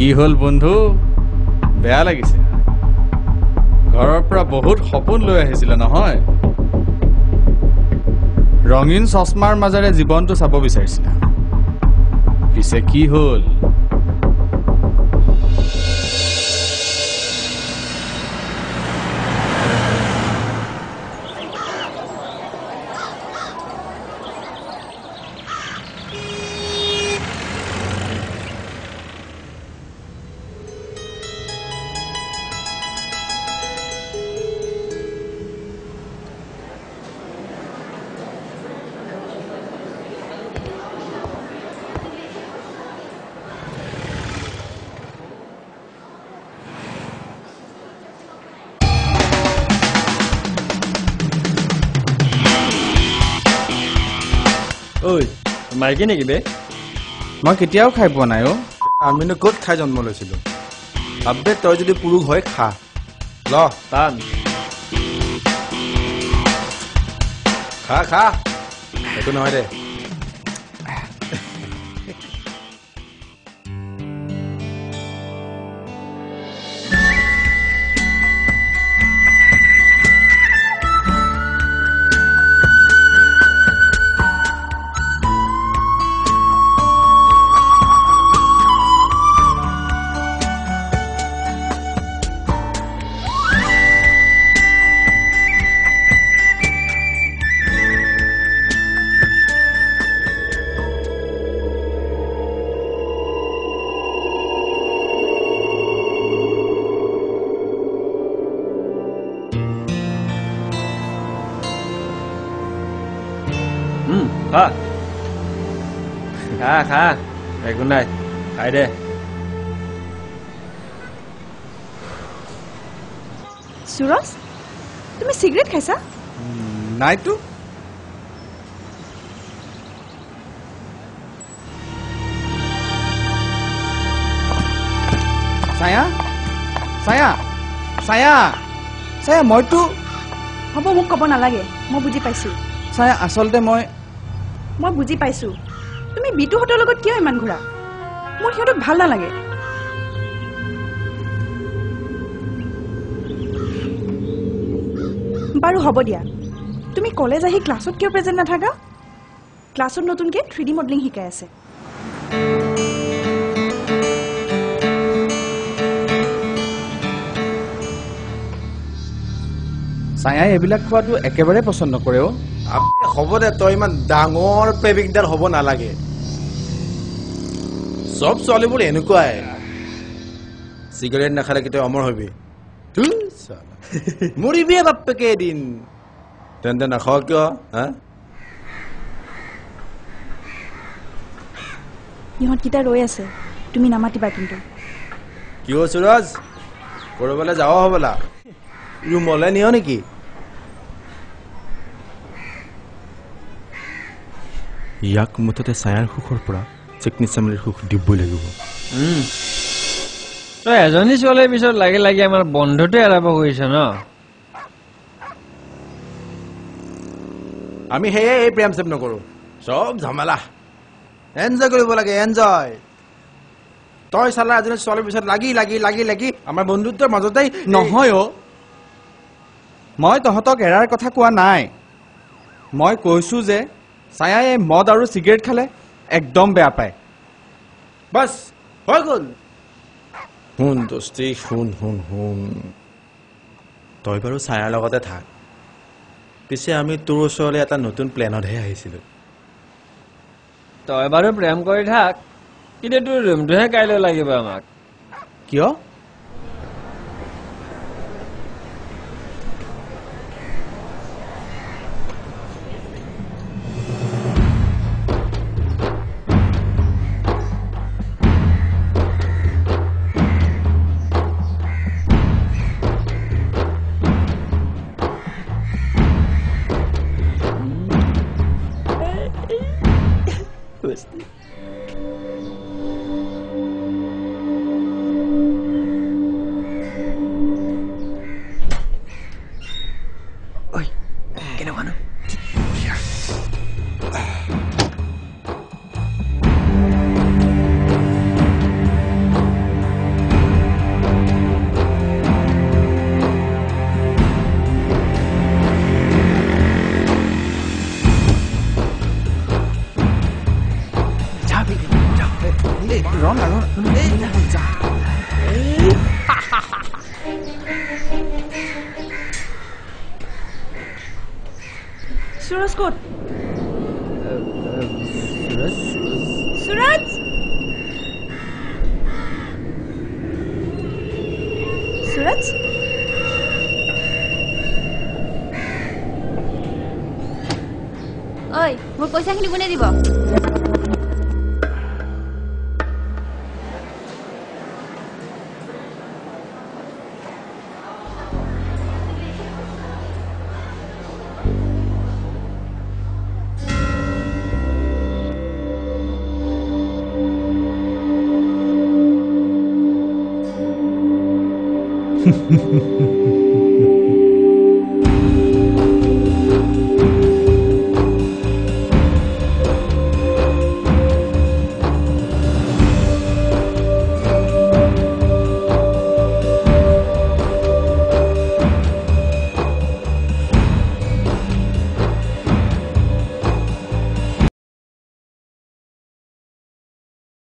কি হল বন্ধু বেয়া লাগিছে ঘৰৰ পৰা বহুত সপোন লৈ আহিছিল নহয় ৰঙীন চশমাৰ মাজেৰে জীৱনটো চাব বিচাৰিছিল পিছে কি হল ঐ মাইকি নেকি বে মই কেতিয়াও খাই পোৱা নাই আমিনো ক'ত খাই জন্ম লৈছিলো আবে তই যদি পুৰুষ হয় খা ল টান খা খা একো নহয় দে খা খা খা একো নাই খাই দে সুৰজ তুমি সিগাৰেট খাইছা নাইতো ছায়া ছায়া ছায়া ছায়া মইতো হ'ব মোক ক'ব নালাগে মই বুজি পাইছো ছায়া আচলতে মই বুজি পাইছো তুমি বিটুহঁতৰ লগত কিয় ইমান ঘূৰা মোৰ সিহঁতক ভাল নালাগে বাৰু হ'ব দিয়া তুমি কলেজ আহি ক্লাছত কিয় প্ৰেজেণ্ট নাথাকা ক্লাছত নতুনকৈ 3D মডেলিং শিকাই আছে ছায়াই এইবিলাক খোৱাটো একেবাৰে পচন্দ নকৰে হ'ব দে তই ইমান ডাঙৰ প্ৰেমিকদাৰ হ'ব নালাগে চব ছোৱালীবোৰ এনেকুৱাই চিগাৰেট নাখালে কেতিয়া অমৰ হবি মৰিবিয়ে বাপ্পেকে এদিন তেন্তে নাখাৱ কিয় হা ইহঁতকেইটা ৰৈ আছে তুমি নামাতিবা কিন্তু কিয় সুৰজ কৰবালৈ যাৱ হ'বলা ৰুমলৈ নিয় নেকি ইয়াক মুঠতে ছায়াৰ সুখৰ পৰা চিকনি চামলিৰ সুখ দিবই লাগিব তই এজনী ছোৱালীৰ পিছত লাগি লাগি আমাৰ বন্ধুটো এৰাব কৰিছ ন আমি সেয়ে এই প্ৰেম চেম নকৰো চব ঝামেলা এনজয় কৰিব লাগে এনজয় তই চালা এজনী ছোৱালীৰ পিছত লাগি লাগি লাগি লাগি আমাৰ বন্ধুত্বৰ মাজতেই নহয় মই তহঁতক এৰাৰ কথা কোৱা নাই মই কৈছো যে ছায়াই মদ আৰু চিগাৰেট খালে একদম বেয়া পায় বাস হৈ গ'ল শুন দোস্তি শুন শুন শুন তই বাৰু ছায়াৰ লগতে থাক পিছে আমি তোৰ ওচৰলৈ এটা নতুন প্লেনতহে আহিছিলো তই বাৰু প্ৰেম কৰি থাক কিন্তু তোৰ ৰুমটোহে কাইলৈ লাগিব আমাক কিয় সুৰজ ক'ত সুৰজ সুৰজ সুৰজ ঐ মোৰ পইচাখিনি কোনে দিব